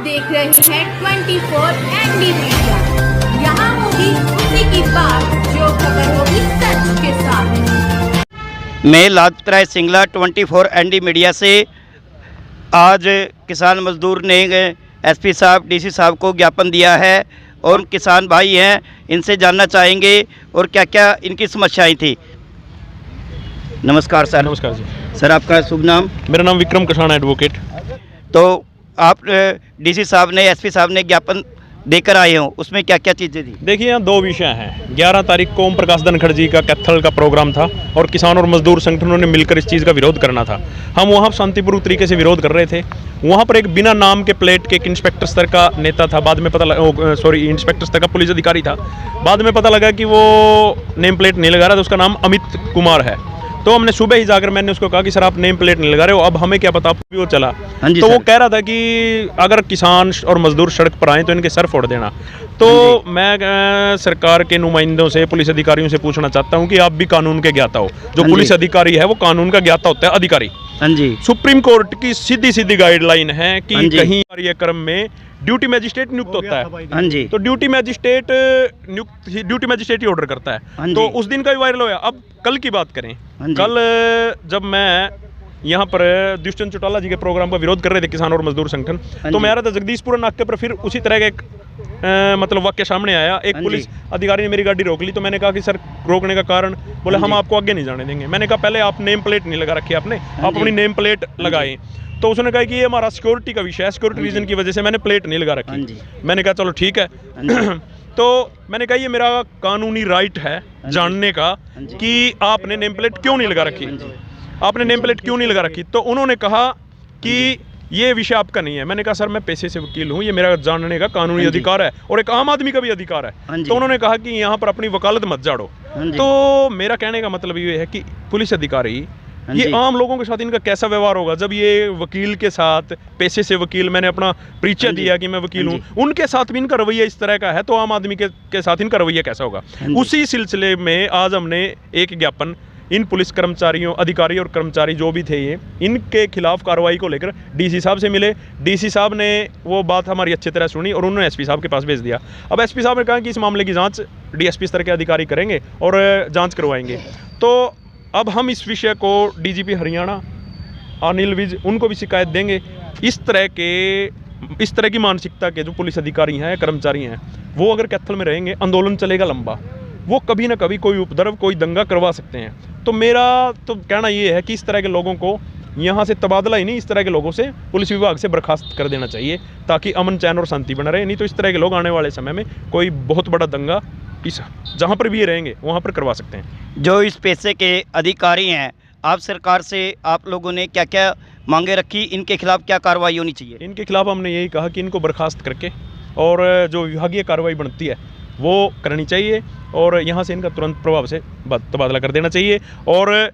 देख रहे हैं 24 एनडी मीडिया। यहाँ होगी उसी की बात जो खबर होगी सच के साथ। मैं लाजपत राय सिंगला 24 एनडी मीडिया से आज किसान मजदूर ने एसपी साहब डीसी साहब को ज्ञापन दिया है और किसान भाई हैं, इनसे जानना चाहेंगे और क्या क्या इनकी समस्याएं थी। नमस्कार सर। नमस्कार जी। सर आपका शुभ नाम? मेरा नाम विक्रम कसाना एडवोकेट। तो आप डीसी साहब ने एसपी साहब ने ज्ञापन देकर आए हो, उसमें क्या क्या चीज़ें थी? देखिए, यहाँ दो विषय हैं। 11 तारीख को ओम प्रकाश धनखड़ जी का कैथल का प्रोग्राम था और किसान और मजदूर संगठनों ने मिलकर इस चीज़ का विरोध करना था। हम वहाँ शांतिपूर्वक तरीके से विरोध कर रहे थे। वहाँ पर एक बिना नाम के प्लेट के एक इंस्पेक्टर स्तर का नेता था, बाद में इंस्पेक्टर स्तर का पुलिस अधिकारी था। बाद में पता लगा कि वो नेम प्लेट नहीं लगा रहा था, उसका नाम अमित कुमार है। तो हमने सुबह ही जाकर मैंने उसको कहा कि सर आप नेम प्लेट नहीं लगा रहे हो, अब हमें क्या पता, वो चला। तो वो कह रहा था कि अगर किसान और मजदूर सड़क पर आए तो इनके सर फोड़ देना। तो मैं सरकार के नुमाइंदों से, पुलिस अधिकारियों से पूछना चाहता हूं कि आप भी कानून के ज्ञाता हो। जो पुलिस अधिकारी है वो कानून का ज्ञाता होता है, अधिकारी। सुप्रीम कोर्ट की सीधी सीधी गाइडलाइन है कि कहीं कार्यक्रम में ड्यूटी मैजिस्ट्रेट नियुक्त होता है। तो ड्यूटी मैजिस्ट्रेट ही ऑर्डर करता है। तो उस दिन का भी वायरल हुआ। अब कल की बात करें, कल जब मैं यहाँ पर दुष्यंत चौटाला जी के प्रोग्राम का विरोध कर रहे थे किसान और मजदूर संगठन, तो मैं आ रहा था जगदीशपुर नाके पर, फिर उसी तरह का एक मतलब वाक्य सामने आया। एक पुलिस अधिकारी ने मेरी गाड़ी रोक ली। तो मैंने कहा कि सर रोकने का कारण, बोले हम आपको आगे नहीं जाने देंगे। मैंने कहा पहले आप नेम प्लेट नहीं लगा रखी आपने, आप अपनी नेम प्लेट लगाएं। तो उसने कहा कि ये हमारा सिक्योरिटी का विषय है, सिक्योरिटी रीजन की वजह से मैंने प्लेट नहीं लगा रखी। मैंने कहा चलो ठीक है। तो मैंने कहा ये मेरा कानूनी राइट है जानने का कि आपने नेम प्लेट क्यों नहीं लगा रखी, आपने नेम प्लेट क्यों नहीं लगा रखी। तो उन्होंने कहा कि ये विषय आपका नहीं है। मैंने कहा सर मैं पेशे से वकील हूँ, ये मेरा जानने का कानूनी अधिकार है और एक आम आदमी का भी अधिकार है। तो उन्होंने कहा कि यहाँ पर अपनी वकालत मत झाड़ो। तो मेरा कहने का मतलब ये है कि पुलिस अधिकारी, ये आम लोगों के साथ इनका कैसा व्यवहार होगा जब ये वकील के साथ, पेशे से वकील, मैंने अपना परिचय दिया कि मैं वकील हूँ, उनके साथ भी इनका रवैया इस तरह का है, तो आम आदमी के साथ इनका रवैया कैसा होगा। उसी सिलसिले में आज हमने एक ज्ञापन इन पुलिस कर्मचारियों, अधिकारी और कर्मचारी जो भी थे ये, इनके खिलाफ कार्रवाई को लेकर डीसी साहब से मिले। डीसी साहब ने वो बात हमारी अच्छी तरह सुनी और उन्होंने एसपी साहब के पास भेज दिया। अब एसपी साहब ने कहा कि इस मामले की जांच डीएसपी स्तर के अधिकारी करेंगे और जांच करवाएंगे। तो अब हम इस विषय को डीजीपी हरियाणा अनिल विज, उनको भी शिकायत देंगे। इस तरह की मानसिकता के जो पुलिस अधिकारी हैं, कर्मचारी हैं, वो अगर कैथल में रहेंगे, आंदोलन चलेगा लंबा, वो कभी ना कभी कोई उपद्रव, कोई दंगा करवा सकते हैं। तो मेरा तो कहना ये है कि इस तरह के लोगों को यहाँ से तबादला ही नहीं, इस तरह के लोगों से पुलिस विभाग से बर्खास्त कर देना चाहिए, ताकि अमन चैन और शांति बना रहे। नहीं तो इस तरह के लोग आने वाले समय में कोई बहुत बड़ा दंगा इस जहाँ पर भी ये रहेंगे वहाँ पर करवा सकते हैं। जो इस पेशे के अधिकारी हैं, आप सरकार से आप लोगों ने क्या क्या मांगे रखी, इनके खिलाफ क्या कार्रवाई होनी चाहिए? इनके खिलाफ हमने यही कहा कि इनको बर्खास्त करके और जो विभागीय कार्रवाई बनती है वो करनी चाहिए और यहाँ से इनका तुरंत प्रभाव से तबादला कर देना चाहिए। और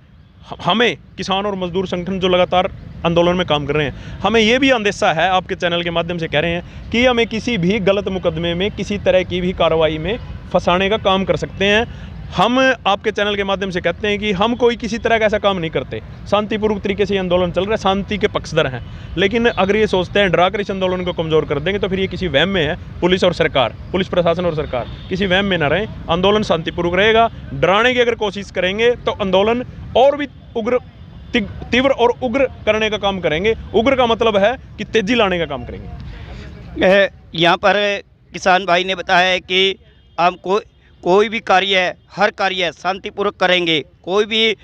हमें किसान और मजदूर संगठन जो लगातार आंदोलन में काम कर रहे हैं, हमें ये भी अंदेशा है, आपके चैनल के माध्यम से कह रहे हैं कि हमें किसी भी गलत मुकदमे में, किसी तरह की भी कार्रवाई में फंसाने का काम कर सकते हैं। हम आपके चैनल के माध्यम से कहते हैं कि हम कोई किसी तरह का ऐसा काम नहीं करते। शांतिपूर्वक तरीके से ये आंदोलन चल रहा है, शांति के पक्षधर हैं। लेकिन अगर ये सोचते हैं डरा कर इस आंदोलन को कमज़ोर कर देंगे, तो फिर ये किसी वहम में है। पुलिस और सरकार, पुलिस प्रशासन और सरकार किसी वहम में ना रहें। आंदोलन शांतिपूर्वक रहेगा। डराने की अगर कोशिश करेंगे तो आंदोलन और भी उग्र, तीव्र और उग्र करने का काम करेंगे। उग्र का मतलब है कि तेजी लाने का काम करेंगे। यहाँ पर किसान भाई ने बताया है कि हम कोई भी कार्य है, हर कार्य शांतिपूर्वक करेंगे। कोई भी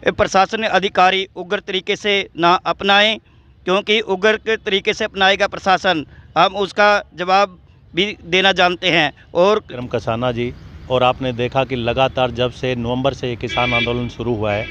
प्रशासन अधिकारी उग्र तरीके से ना अपनाएं, क्योंकि उग्र के तरीके से अपनाएगा प्रशासन, हम उसका जवाब भी देना जानते हैं। और विक्रम कसाना जी, और आपने देखा कि लगातार जब से नवंबर से ये किसान आंदोलन शुरू हुआ है,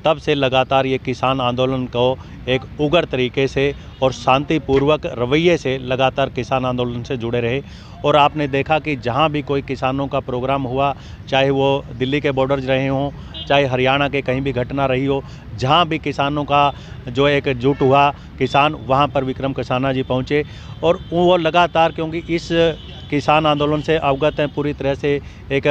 तब से लगातार ये किसान आंदोलन को एक उग्र तरीके से और शांतिपूर्वक रवैये से लगातार किसान आंदोलन से जुड़े रहे। और आपने देखा कि जहाँ भी कोई किसानों का प्रोग्राम हुआ, चाहे वो दिल्ली के बॉर्डर्स रहे हों, चाहे हरियाणा के कहीं भी घटना रही हो, जहाँ भी किसानों का जो एक जुट हुआ किसान, वहाँ पर विक्रम कसाना जी पहुँचे। और वो लगातार, क्योंकि इस किसान आंदोलन से अवगत हैं, पूरी तरह से एक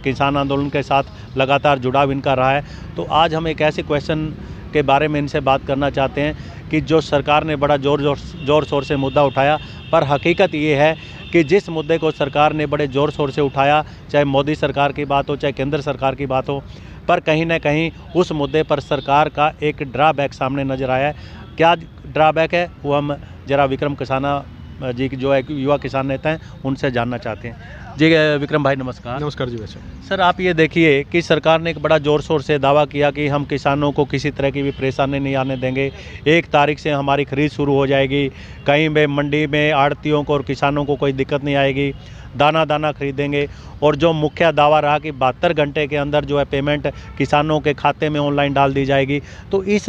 किसान आंदोलन के साथ लगातार जुड़ाव इनका रहा है। तो आज हम एक ऐसे क्वेश्चन के बारे में इनसे बात करना चाहते हैं कि जो सरकार ने बड़ा ज़ोर शोर से मुद्दा उठाया, पर हकीकत ये है कि जिस मुद्दे को सरकार ने बड़े ज़ोर शोर से उठाया, चाहे मोदी सरकार की बात हो चाहे केंद्र सरकार की बात हो, पर कहीं ना कहीं उस मुद्दे पर सरकार का एक ड्राबैक सामने नज़र आया है। क्या ड्राबैक है वो हम जरा विक्रम कसाना जी की जो एक युवा किसान नेता हैं उनसे जानना चाहते हैं। जी विक्रम भाई नमस्कार। नमस्कार जी। वैसे सर आप ये देखिए कि सरकार ने एक बड़ा ज़ोर शोर से दावा किया कि हम किसानों को किसी तरह की भी परेशानी नहीं आने देंगे, 1 तारीख से हमारी खरीद शुरू हो जाएगी, कहीं भी मंडी में आड़तियों को और किसानों को कोई दिक्कत नहीं आएगी, दाना खरीदेंगे। और जो मुख्य दावा रहा कि 72 घंटे के अंदर जो है पेमेंट किसानों के खाते में ऑनलाइन डाल दी जाएगी, तो इस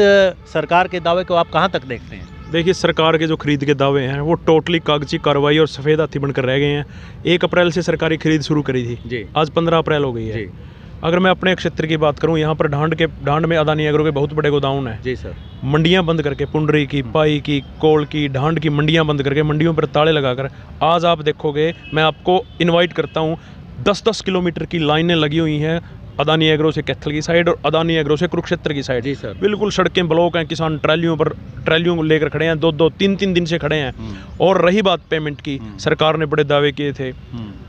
सरकार के दावे को आप कहाँ तक देखते हैं? देखिए, सरकार के जो खरीद के दावे हैं वो टोटली कागजी कार्रवाई और सफ़ेद हाथी बनकर रह गए हैं। 1 अप्रैल से सरकारी खरीद शुरू करी थी जी। आज 15 अप्रैल हो गई है। अगर मैं अपने क्षेत्र की बात करूं, यहाँ पर ढांड में अदानी एग्रो के बहुत बड़े गोदाउन है जी सर। मंडियां बंद करके, पुंडरी की, पाई की, कोल की, ढांड की मंडियां बंद करके, मंडियों पर ताले लगाकर आज आप देखोगे, मैं आपको इनवाइट करता हूँ, 10-10 किलोमीटर की लाइनें लगी हुई हैं अदानी एग्रो से कैथल की साइड और अदानी एग्रो से कुरुक्षेत्र की साइड। जी सर। बिल्कुल सड़कें ब्लॉक हैं, किसान ट्रैलियों को लेकर खड़े हैं, 2-3 दिन से खड़े हैं। और रही बात पेमेंट की, सरकार ने बड़े दावे किए थे,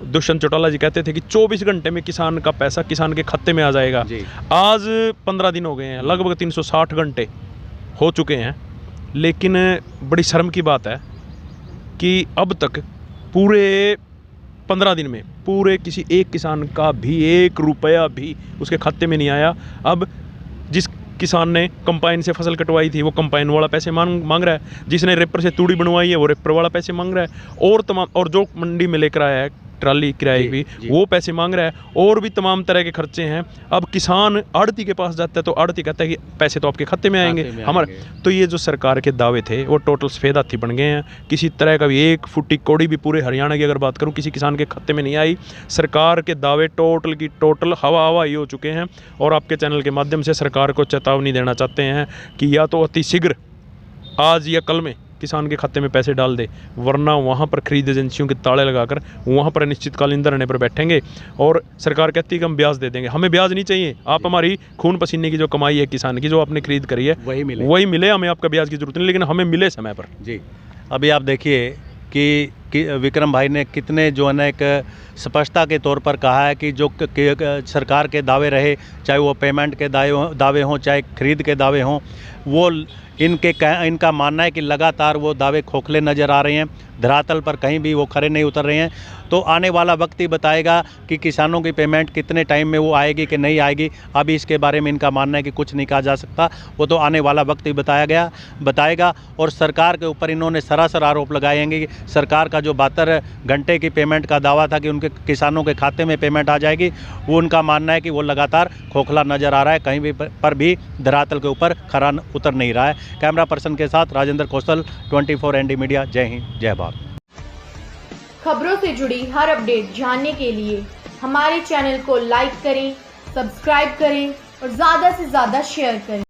दुष्यंत चौटाला जी कहते थे कि 24 घंटे में किसान का पैसा किसान के खाते में आ जाएगा। आज 15 दिन हो गए हैं, लगभग 360 घंटे हो चुके हैं, लेकिन बड़ी शर्म की बात है कि अब तक पूरे 15 दिन में पूरे किसी एक किसान का भी 1 रुपया भी उसके खाते में नहीं आया। अब जिस किसान ने कंपाइन से फसल कटवाई थी वो कंपाइन वाला पैसे मांग रहा है, जिसने रेपर से तूड़ी बनवाई है वो रेपर वाला पैसे मांग रहा है, और जो मंडी में लेकर आया है ट्राली किराए भी वो पैसे मांग रहा है, और भी तमाम तरह के खर्चे हैं। अब किसान आड़ती के पास जाता है तो आड़ती कहता है कि पैसे तो आपके खाते में आएंगे हमारे। तो ये जो सरकार के दावे थे वो टोटल सफेद हाथी बन गए हैं। किसी तरह का भी 1 फुटी कौड़ी भी पूरे हरियाणा की अगर बात करूं किसी किसान के खाते में नहीं आई। सरकार के दावे टोटल की टोटल हवा ही हो चुके हैं। और आपके चैनल के माध्यम से सरकार को चेतावनी देना चाहते हैं कि या तो अति शीघ्र आज या कल में किसान के खाते में पैसे डाल दे, वरना वहाँ पर खरीद एजेंसियों के ताले लगाकर वहाँ पर अनिश्चितकालीन धरने पर बैठेंगे। और सरकार कहती है कि हम ब्याज दे देंगे, हमें ब्याज नहीं चाहिए, आप हमारी खून पसीने की जो कमाई है किसान की, जो आपने खरीद करी है वही मिले, हमें आपका ब्याज की जरूरत नहीं, लेकिन हमें मिले समय पर। जी अभी आप देखिए कि विक्रम भाई ने कितने जो है ना एक स्पष्टता के तौर पर कहा है कि जो सरकार के दावे रहे, चाहे वो पेमेंट के दावे हों चाहे खरीद के दावे हों, वो इनका मानना है कि लगातार वो दावे खोखले नज़र आ रहे हैं, धरातल पर कहीं भी वो खरे नहीं उतर रहे हैं। तो आने वाला वक्त ही बताएगा कि किसानों की पेमेंट कितने टाइम में वो आएगी कि नहीं आएगी। अभी इसके बारे में इनका मानना है कि कुछ नहीं कहा जा सकता, वो तो आने वाला वक्त ही बताएगा। और सरकार के ऊपर इन्होंने सरासर आरोप लगाएंगे कि सरकार का जो 72 घंटे की पेमेंट का दावा था कि उनके किसानों के खाते में पेमेंट आ जाएगी, वो उनका मानना है कि वो लगातार खोखला नज़र आ रहा है, कहीं भी पर भी धरातल के ऊपर खरा उतर नहीं रहा है। कैमरा पर्सन के साथ राजेंद्र कौशल, 24 ND मीडिया। जय हिंद, जय भारत। खबरों से जुड़ी हर अपडेट जानने के लिए हमारे चैनल को लाइक करें, सब्सक्राइब करें और ज़्यादा से ज़्यादा शेयर करें।